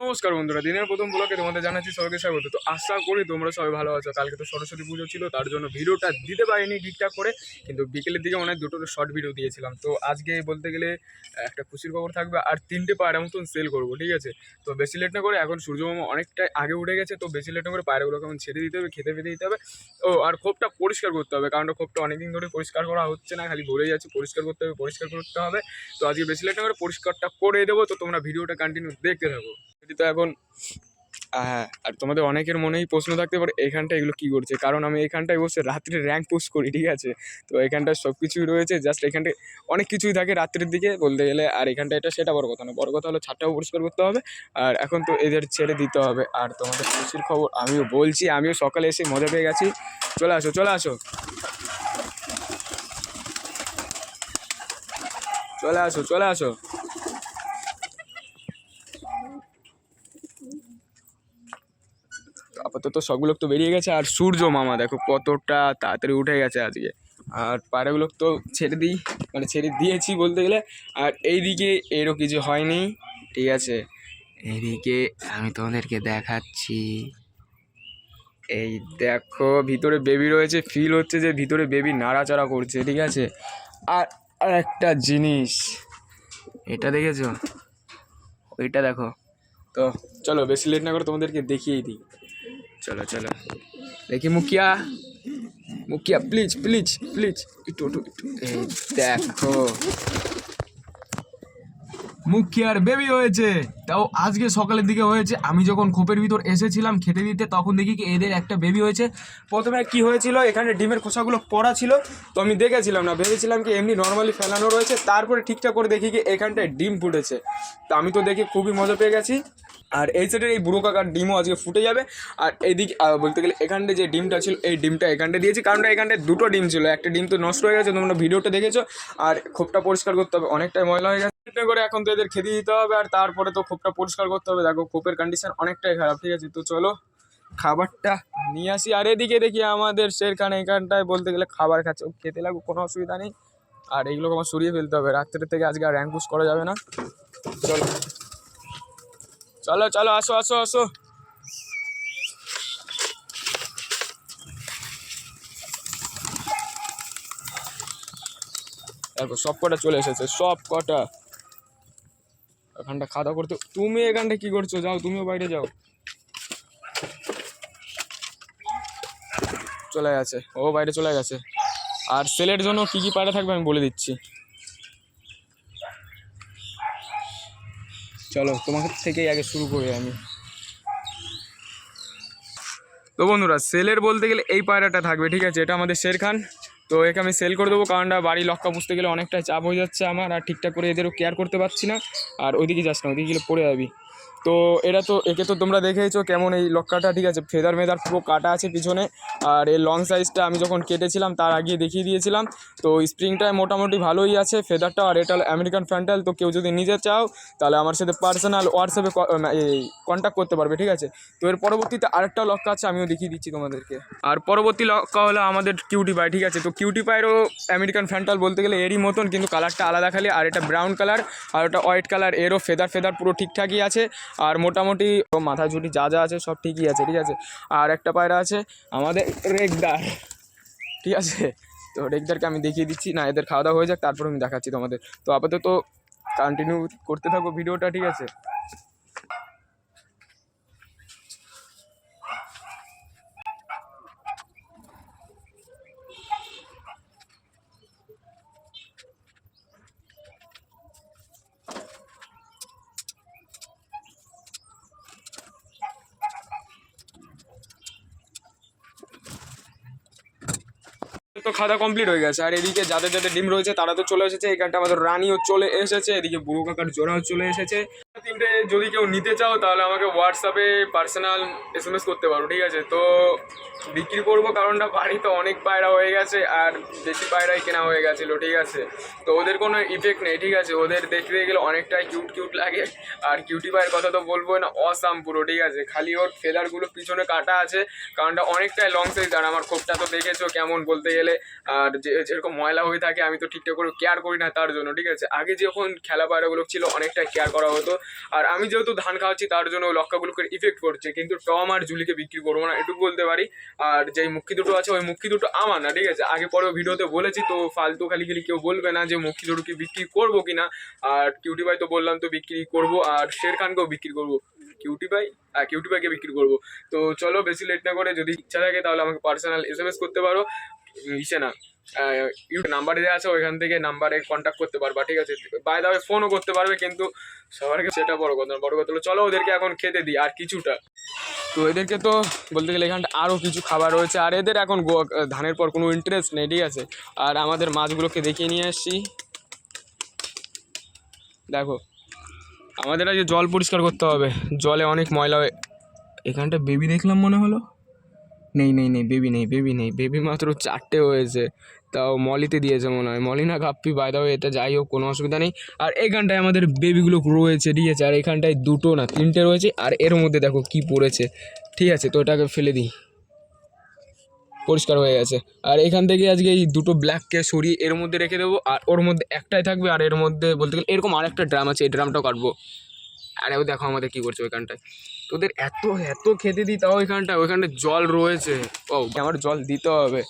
নমস্কার বন্ধুরা, দিনের প্রথম ব্লগে তোমাদের জানাচ্ছি সবাইকে স্বাগত। তো আশা করি তোমরা সবাই ভালো আছো। কালকে তো সরস্বতী পুজো ছিল, তার জন্য ভিডিওটা দিতে পারিনি ঠিকঠাক করে, কিন্তু বিকেলের দিকে অনেক দুটো শর্ট ভিডিও দিয়েছিলাম। তো আজকে বলতে গেলে একটা খুশির খবর থাকবে, আর 3টে পায়রা মতন সেল করবো, ঠিক আছে। তো বেশি লেট না করে, এখন সূর্যমামা অনেকটাই আগে উঠে গেছে, তো বেশি লেট না করে পায়রাগুলোকে এখন ছেড়ে দিতে হবে, খেতে ফেতে দিতে হবে। আর খোপটা পরিষ্কার করতে হবে, কারণ খোপটা অনেকদিন ধরে পরিষ্কার করা হচ্ছে না, খালি ভরে যাচ্ছে। পরিষ্কার করতে হবে, পরিষ্কার করতে হবে। তো আজকে বেশি লেট না করে পরিষ্কারটা করে দেবো। তো তোমরা ভিডিওটা কন্টিনিউ দেখতে থাকো। তো এখন হ্যাঁ, আর তোমাদের অনেকের মনেই প্রশ্ন থাকতে পারে এখানটা এগুলো কী করছে, কারণ আমি এখানটায় বসে রাত্রে র্যাঙ্ক পুশ করি, ঠিক আছে। তো এখানটায় সব কিছুই রয়েছে, জাস্ট এখানটায় অনেক কিছুই থাকে রাত্রের দিকে বলতে গেলে। আর এখানটা এটা সেটা বড় কথা না, বড় কথা হলো ছাদটাও পরিষ্কার করতে হবে। আর এখন তো এদের ছেড়ে দিতে হবে। আর তোমাদের খুশির খবর আমিও বলছি, আমিও সকালে এসে মজা পেয়ে গেছি। চলে আসো, চলে আসো, চলে আসো, চলে আসো। আপাতত সবগুলো তো বেরিয়ে গেছে। আর সূর্য মামা দেখো কতটা তাড়াতাড়ি উঠে গেছে আজকে। আর পায়রাগুলো তো ছেড়ে দিই, মানে ছেড়ে দিয়েছি বলতে গেলে। আর এইদিকে এরও কিছু হয়নি, ঠিক আছে। এইদিকে আমি তোমাদেরকে দেখাচ্ছি, এই দেখো ভিতরে বেবি রয়েছে, ফিল হচ্ছে যে ভিতরে বেবি নাড়াচাড়া করছে, ঠিক আছে। আর আর একটা জিনিস, এটা দেখেছো, ওইটা দেখো। তো চলো বেশি লেট না করে তোমাদেরকে দেখিয়েই দিই। চলো চলো দেখি মুখিয়া, মুখিয়া প্লিজ প্লিজ প্লিজ একটু একটু একটু। এই দেখো মুখিয়ার বেবি হয়েছে, তাও আজকে সকালের দিকে হয়েছে। আমি যখন খোপের ভিতর এসেছিলাম খেতে দিতে, তখন দেখি কি এদের একটা বেবি হয়েছে। প্রথমে কি হয়েছিল, এখানে ডিমের খোসাগুলো পড়া ছিল, তো আমি দেখেছিলাম না, ভেবেছিলাম কি এমনি নর্মালি ফেলানো রয়েছে। তারপরে ঠিকঠাক করে দেখি কি এখানটায় ডিম ফুটেছে। তো আমি তো দেখে খুবই মজা পেয়ে গেছি। আর এই সাইডের এই বুড়ো কাকার ডিমও আজকে ফুটে যাবে। আর এইদিকে বলতে গেলে এখানটায় যে ডিমটা ছিল, এই ডিমটা এখানটায় দিয়েছি, কারণ এখানটায় দুটো ডিম ছিল, একটা ডিম তো নষ্ট হয়ে গেছে, তোমরা ভিডিওটা দেখেছো। আর খোপটা পরিষ্কার করতে হবে, অনেকটাই ময়লা হয়ে গেছে করে। এখন তো এদের খেতে দিতে হবে, আর তারপরে তো খোপটা পরিষ্কার করতে হবে। দেখো খোপের কন্ডিশন অনেকটাই খারাপ, ঠিক আছে। তো চলো খাবারটা নিয়ে আসি। আর এদিকে দেখি আমাদের শেরখান এখানটায় বলতে গেলে খাবার খাচ্ছে, খেতে লাগুক, কোনো অসুবিধা নেই। আর এইগুলোকে আমার সরিয়ে ফেলতে হবে, রাত্রের থেকে আজকে আর র্যাঙ্ক পুশ করা যাবে না। চলো চলো চলো, আসো আসো আসো। দেখো সব কটা চলে এসেছে, সব কটা। এখানটা খাওয়া দাওয়া করতে, তুমি এখানটা কি করছো, যাও তুমিও বাইরে যাও। চলে গেছে, ও বাইরে চলে গেছে। আর সেলের জন্য কি কি পায়রা থাকবে আমি বলে দিচ্ছি। চলো তোমার থেকেই আগে শুরু করি আমি। তো বন্ধুরা, সেলের বলতে গেলে এই পায়রাটা থাকবে, ঠিক আছে। এটা আমাদের শেরখান। তো একে আমি সেল করে দেবো, কারণ বাড়ি লক্কা পুষতে গেলে অনেকটাই চাপ হয়ে যাচ্ছে আমার, আর ঠিকঠাক করে এদেরও কেয়ার করতে পারছি না। আর ওইদিকে যাস না, ওইদিকে গেলে পড়ে যাবি। তো এটা তো একে তো তোমরা দেখেইছো কেমন এই লক্কাটা, ঠিক আছে। ফেদার মেদার পুরো কাটা আছে পিছনে। আর এর লং সাইজটা আমি যখন কেটেছিলাম তার আগে দেখিয়ে দিয়েছিলাম। তো স্প্রিংটায় মোটামুটি ভালোই আছে, ফেদারটা। আর এটা আমেরিকান ফ্যান্টাল। তো কেউ যদি নিতে চাও তাহলে আমার সাথে পার্সোনাল হোয়াটসঅ্যাপে কন্ট্যাক্ট করতে পারবে, ঠিক আছে। তো এর পরবর্তীতে আরেকটা লক্কা আছে, আমিও দেখিয়ে দিচ্ছি তোমাদেরকে। আর পরবর্তী লক্কা হলো আমাদের কিউটি পাই, ঠিক আছে। তো কিউটি পায়েরও আমেরিকান ফ্যান্টাল বলতে গেলে এরই মতন, কিন্তু কালারটা আলাদা খালি। আর এটা ব্রাউন কালার, আর ওটা হোয়াইট কালার। এরও ফেদার ফেদার পুরো ঠিকঠাকই আছে। আর মোটামুটি মাথা ঝুটি যা যা আছে সব ঠিকই আছে, ঠিক আছে। আর একটা পায়রা আছে আমাদের রেগদার, ঠিক আছে। তো রেগদারকে আমি দেখিয়ে দিচ্ছি না, এদের খাওয়া দাওয়া হয়ে যাক, তারপর আমি দেখাচ্ছি তোমাদের। তো আপাতত কন্টিনিউ করতে থাকবো ভিডিওটা, ঠিক আছে। তো খাওয়া কমপ্লিট হয়ে গেছে। আর এদিকে যাদের যাদের ডিম রয়েছে তারা তো চলে এসেছে। এখানটা আমাদের রানীও চলে এসেছে, এদিকে বুড়ো কাকার জোড়াও চলে এসেছে। 3টে যদি কেউ নিতে চাও তাহলে আমাকে হোয়াটসঅ্যাপে পার্সোনাল SMS করতে পারো, ঠিক আছে। তো বিক্রি করবো, কারণটা বাড়িতে অনেক পায়রা হয়ে গেছে, আর বেশি পায়রাই কেনা হয়ে গেছিলো, ঠিক আছে। তো ওদের কোনো ইফেক্ট নেই, ঠিক আছে। ওদের দেখতে গেলে অনেকটাই কিউট কিউট লাগে। আর কিউটি পায়ের কথা তো বলবোই না, অসাম পুরো, ঠিক আছে। খালি ওর ফেদারগুলো পিছনে কাটা আছে, কারণটা অনেকটাই লং সাইজ। আর আমার খোপটা তো দেখেছো কেমন বলতে গেলে। আর যেরকম ময়লা হয়ে থাকে আমি তো ঠিকঠাক করে কেয়ার করি না তার জন্য, ঠিক আছে। আগে যখন খেলা পায়রাগুলো ছিল অনেকটা কেয়ার করা হতো। আর আমি যেহেতু ধান খাওয়াচ্ছি তার জন্য ওই লক্কাগুলোকে ইফেক্ট করছে, কিন্তু টম আর জুলিকে বিক্রি করবো না, এটুকু বলতে পারি। আর যেই মুখী দুটো আছে ওই মুখী দুটো আমার না, ঠিক আছে, আগে পরেও ভিডিওতে বলেছি, তো ফালতু খালি খালি কেউ বলবে না যে মুখী দুটো কি বিক্রি করবো কিনা। আর কিউটি ভাই তো বললাম তো বিক্রি করবো, আর শের খানকেও বিক্রি করবো। কিউটি ভাইকে বিক্রি করবো। তো চলো বেশি লেট না করে, যদি ইচ্ছা থাকে তাহলে আমাকে পার্সোনাল SMS করতে পারো, ইসে না নাম্বার দেওয়া আছে, ওইখান থেকে নাম্বারে কন্ট্যাক্ট করতে পারবা, ঠিক আছে। বাই দা ওয়ে ফোনও করতে পারবে, কিন্তু সবার কাছে সেটা বড় কথা। বড় কথা হলো চলো ওদেরকে এখন খেতে দিই আর কিছুটা। তো এদেরকে তো বলতে গেলে এখানটা আরও কিছু খাবার রয়েছে, আর এদের এখন ধানের পর কোনো ইন্টারেস্ট নেই, ঠিক আছে। আর আমাদের মাছগুলোকে দেখিয়ে নিয়ে আসছি, দেখো আমাদের আজকে জল পরিষ্কার করতে হবে, জলে অনেক ময়লা। এখানটা বেবি দেখলাম মনে হলো, নেই বেবি মাত্র 4টে হয়েছে, তাও মলিতে দিয়েছে মনে হয়, মলি না গাপ্পি, বাইরে এটা যাই হোক কোনো অসুবিধা নেই। আর এইখানটায় আমাদের বেবিগুলো রয়েছে, ঠিক আছে, আর এখানটায় 2 না 3টে রয়েছে, আর এর মধ্যে দেখো কি পড়েছে, ঠিক আছে। তো এটাকে ফেলে দিই, পরিষ্কার হয়ে গেছে। আর এখান থেকে আজকে এই 2টো ব্ল্যাককে সরিয়ে এর মধ্যে রেখে দেবো, আর ওর মধ্যে একটাই থাকবে, আর এর মধ্যে বলতে গেলে এরকম আরেকটা ড্রাম আছে, এই ড্রামটাও কাটবো। আর এও দেখো আমাদের কী করছে ওইখানটায়, তোদের এত খেতে দিই, তাও ওইখানটায় জল রয়েছে। ও আমার জল দিতে হবে,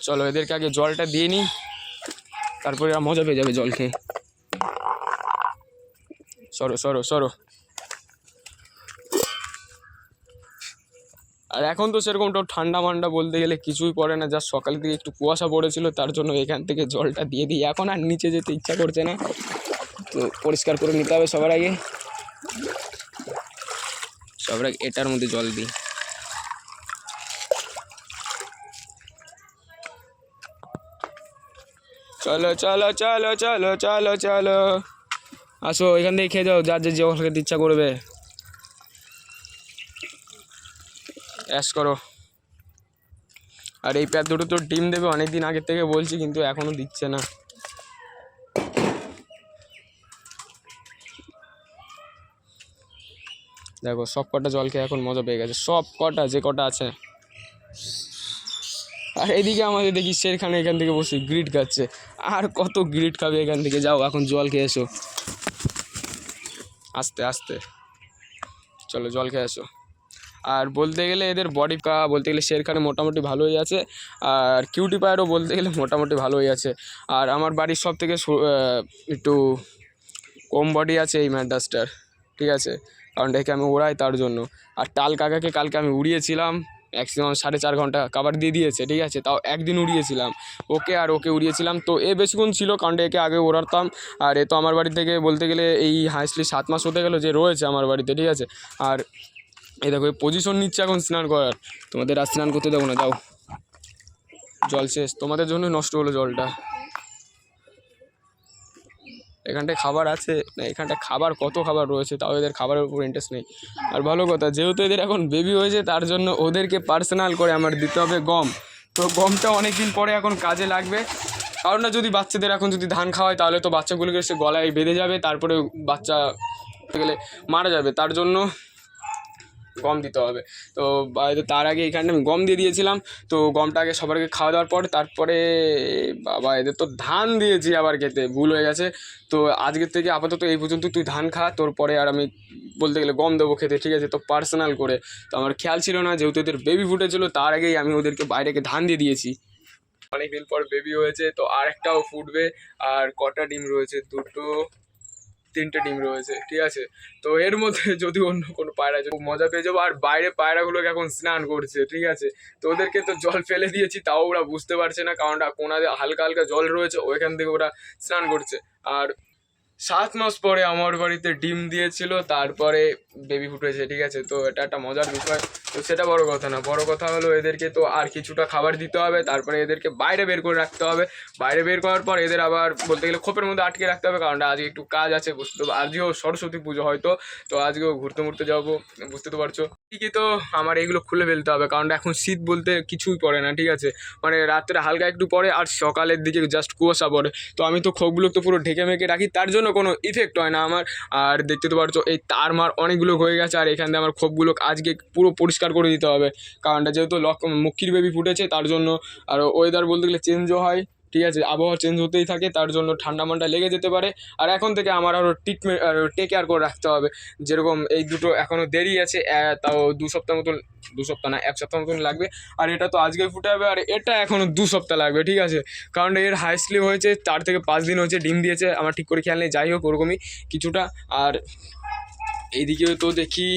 চলো এদেরকে আগে জলটা দিয়ে নিই, তারপরে আর মজা পেয়ে যাবে জল খেয়ে। সরো। আর এখন তো সেরকমটা ঠান্ডা মান্ডা বলতে গেলে কিছুই পড়ে না, যা সকাল থেকে একটু কুয়াশা পড়েছিল, তার জন্য এখান থেকে জলটা দিয়ে দিই। এখন আর নিচে যেতে ইচ্ছা করছে না, তো পরিষ্কার করে নিতে হবে সবার আগে এটার মধ্যে জল দিই। চলো আসো, এখান থেকে খেয়ে যাও, যার যে খেতে ইচ্ছা করবে, অ্যাশ করো। আর এই প্যার দুটো তো ডিম দেবে অনেকদিন আগের থেকে বলছি, কিন্তু এখনও দিচ্ছে না। দেখো সব কটা জল খেয়ে এখন মজা পেয়ে গেছে, সব কটা যে কটা আছে। আর এদিকে আমাদের দেখি শেরখান এখান থেকে বসে গ্রিট খাচ্ছে, আর কত গ্রিট খাবে এখান থেকে, যাও এখন জল খেয়ে এসো, আস্তে চলো জল খেয়ে এসো। আর বলতে গেলে এদের বডি বলতে গেলে শেরখানে মোটামুটি ভালোই আছে, আর কিউটি পায়ারও বলতে গেলে মোটামুটি ভালোই আছে। আর আমার বাড়ির সব থেকে একটু কম বডি আছে এই ম্যাডাসটার, ঠিক আছে, কারণ একে আমি ওড়াই তার জন্য। আর টাল কাকাকে কালকে আমি উড়িয়েছিলাম, ম্যাক্সিমাম 4.5 ঘন্টা খাবার দিয়ে দিয়েছে, ঠিক আছে, তাও একদিন উড়িয়েছিলাম ওকে উড়িয়েছিলাম। তো এ বেশিক্ষণ ছিল, কারণ একে আগে ওড়াতাম। আর এ তো আমার বাড়ি থেকে বলতে গেলে এই হাইস্টলি 7 মাস হতে গেলো যে রয়েছে আমার বাড়িতে, ঠিক আছে। আর এই দেখো এই পজিশন নিচ্ছে এখন স্নান করার, তোমাদের আর স্নান করতে দেবো না, যাও জল শেষ, তোমাদের জন্য নষ্ট হলো জলটা। এখানটায় খাবার আছে না, এখানটায় কত খাবার রয়েছে, তাও এদের খাবারের উপর ইন্টারেস্ট নেই। আর ভালো কথা, যেহেতু এদের এখন বেবি হয়েছে, তার জন্য ওদেরকে পার্সোনাল করে আমার দিতে হবে গম। তো গমটা অনেক দিন পরে এখন কাজে লাগবে, কারণ না যদি বাচ্চাদের এখন যদি ধান খাওয়ায়, তাহলে তো বাচ্চাগুলোকে সে গলায় বেঁধে যাবে, তারপরে বাচ্চা গেলে মারা যাবে, তার জন্য গম দিতে হবে। তো তার আগে এখানটা আমি গম দিয়ে দিয়েছিলাম, তো গমটা আগে সবাইকে খাওয়া দাওয়ার পর তারপরে বাবা এদের তো ধান দিয়েছি আবার খেতে, ভুল হয়ে গেছে। তো আজকের থেকে আপাতত এই পর্যন্ত তুই ধান খা, তোর পরে আর আমি বলতে গেলে গম দেবো খেতে, ঠিক আছে, তো পার্সোনাল করে। তো আমার খেয়াল ছিল না, যেহেতু এদের বেবি ফুটেছিল, তার আগেই আমি ওদেরকে বাইরেকে ধান দিয়ে দিয়েছি। অনেকদিন পর বেবি হয়েছে, তো আর একটাও ফুটবে। আর কটা ডিম রয়েছে, 3টে ডিম রয়েছে, ঠিক আছে। তো এর মধ্যে যদি অন্য কোনো পায়রা যদি মজা পেয়ে যাবো। আর বাইরে পায়রাগুলোকে এখন স্নান করছে, ঠিক আছে, তো ওদেরকে তো জল ফেলে দিয়েছি, তাও ওরা বুঝতে পারছে না, কারণ কোনাতে হালকা হালকা জল রয়েছে, ওইখান থেকে ওরা স্নান করছে। আর 7 মাস পরে আমার বাড়িতে ডিম দিয়েছিল, তারপরে বেবি ফুটেছে, ঠিক আছে। তো এটা একটা মজার বিষয়, তো সেটা বড় কথা না, বড় কথা হলো এদেরকে তো আর কিছুটা খাবার দিতে হবে, তারপরে এদেরকে বাইরে বের করে রাখতে হবে। বাইরে বের করার পর এদের আবার বলতে গেলে খোপের মধ্যে আটকে রাখতে হবে, কারণ আজকে একটু কাজ আছে, বুঝতে তো, আজকেও সরস্বতী পুজো হয়তো, তো আজকেও ঘুরতে যাবো, বুঝতে তো পারছো। ঠিকই, তো আমার এইগুলো খুলে ফেলতে হবে, কারণ এখন শীত বলতে কিছুই পড়ে না, ঠিক আছে, মানে রাত্রে হালকা একটু পড়ে, আর সকালের দিকে জাস্ট কুয়াশা পড়ে। তো আমি তো খোপগুলো তো পুরো ঢেকে মেকে রাখি, তার জন্য কোনো ইফেক্ট হয় না আমার। আর দেখতে তো পারছো এই তার মার অনেকগুলো হয়ে গেছে, আর এখান থেকে আমার খোপগুলো আজকে পুরো পরিষ্কার করে দিতে হবে, কারণটা যেহেতু মুখির বেবি ফুটেছে, তার জন্য। আর ওয়েদার বলতে গেলে চেঞ্জও হয়, ঠিক আছে, আবহাওয়া চেঞ্জ হতেই থাকে, তার জন্য ঠান্ডা মান্ডা লেগে যেতে পারে। আর এখন থেকে আমার আরও ট্রিটমেন্ট টেক কেয়ার করে রাখতে হবে। যেরকম এই দুটো এখনও দেরি আছে, তাও 2 সপ্তাহ মতন, 2 সপ্তাহ না 1 সপ্তাহ মতন লাগবে। আর এটা তো আজকেই ফুটে যাবে, আর এটা এখনও 2 সপ্তাহ লাগবে, ঠিক আছে। কারণ এর হাইস্টলি হয়েছে 4 থেকে 5 দিন হয়েছে, ডিম দিয়েছে, আমার ঠিক করে খেয়াল নেই, যাই হোক ওরকমই কিছুটা। আর এইদিকেও তো দেখি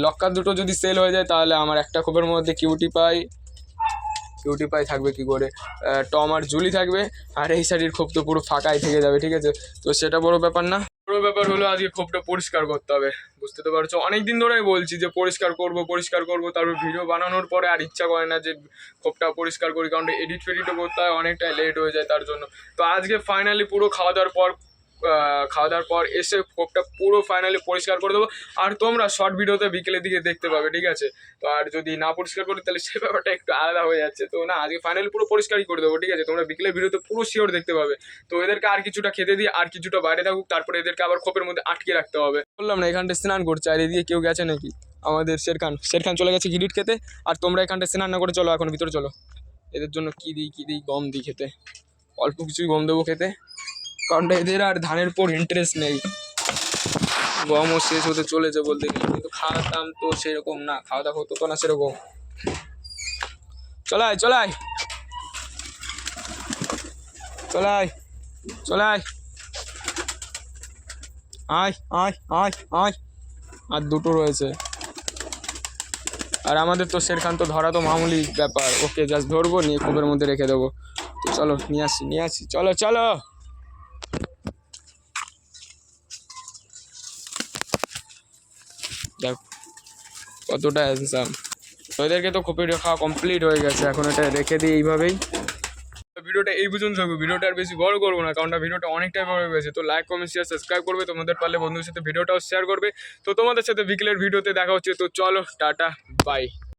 লক্কার দুটো যদি সেল হয়ে যায় তাহলে আমার একটা খোপের মধ্যে কিউটি পাই থাকবে কি করে, টম আর জুলি থাকবে, আর এই সাইডের খোপ তো পুরো ফাঁকাই থেকে যাবে, ঠিক আছে। তো সেটা বড় ব্যাপার না, বড় ব্যাপার হলো আজকে খোপটা পরিষ্কার করতে হবে। বুঝতে তো পারছো, অনেক দিন ধরেই বলছি যে পরিষ্কার করব, তারপর ভিডিও বানানোর পরে আর ইচ্ছা করে না যে খোপটা পরিষ্কার করি, কারণ এডিট ফেডিটও করতে হয়, অনেকটাই লেট হয়ে যায় তার জন্য। তো আজকে ফাইনালি পুরো খাওয়া দাওয়ার পর এসে খোপটা পুরো ফাইনালি পরিষ্কার করে দেবো। আর তোমরা শর্ট ভিডিওতে বিকেলের দিকে দেখতে পাবে, ঠিক আছে। তো আর যদি না পরিষ্কার করি তাহলে সেই ব্যাপারটা একটু আলাদা হয়ে যাচ্ছে। তো না, আজকে ফাইনালি পুরো পরিষ্কারই করে দেবো, ঠিক আছে। তোমরা বিকেলের ভিডিওতে পুরো শিওর দেখতে পাবে। তো এদেরকে আর কিছুটা খেতে দিয়ে আর কিছুটা বাইরে থাকুক, তারপরে এদেরকে আবার খোপের মধ্যে আটকে রাখতে হবে। বললাম না এখানটা স্নান করছে, আর এদিকে কেউ গেছে নাকি, আমাদের শেরখান চলে গেছে গিরিট খেতে। আর তোমরা এখানটা স্নান না করে চলো এখন ভিতরে চলো। এদের জন্য কী দিই গম দিই খেতে, অল্প কিছুই গম দেবো খেতে, কারণ এদের আর ধানের উপর ইন্টারেস্ট নেই। গমও শেষ হতে চলেছে বলতে গেলে, কিন্তু খাওয়ার দাম তো সেরকম না, খাওয়া দাওয়া হতো তো না সেরকম। চলাই চলাই চলাই চলাই, আয় আয় আয় আয়, আর দুটো রয়েছে। আর আমাদের তো শেরখান তো ধরা তো মামুলি ব্যাপার, ওকে জাস্ট ধরবো, নিয়ে খোপের মধ্যে রেখে দেবো। তো চলো নিয়ে আসি, চলো চলো। দেখ কতটা হ্যান্ডসাম। ওদেরকে তো খোপে খাওয়া কমপ্লিট হয়ে গেছে, এখন এটা রেখে দিই এইভাবেই। ভিডিওটা এই পর্যন্ত থাকবে, ভিডিওটা আর বেশি বড় করবো না, কারণ ভিডিওটা অনেকটাই বড় হয়ে গেছে। তো লাইক কমেন্ট শেয়ার সাবস্ক্রাইব করবে, তোমাদের পারলে বন্ধুদের সাথে ভিডিওটাও শেয়ার করবে। তো তোমাদের সাথে বিকেলের ভিডিওতে দেখা হচ্ছে। তো চলো টাটা বাই।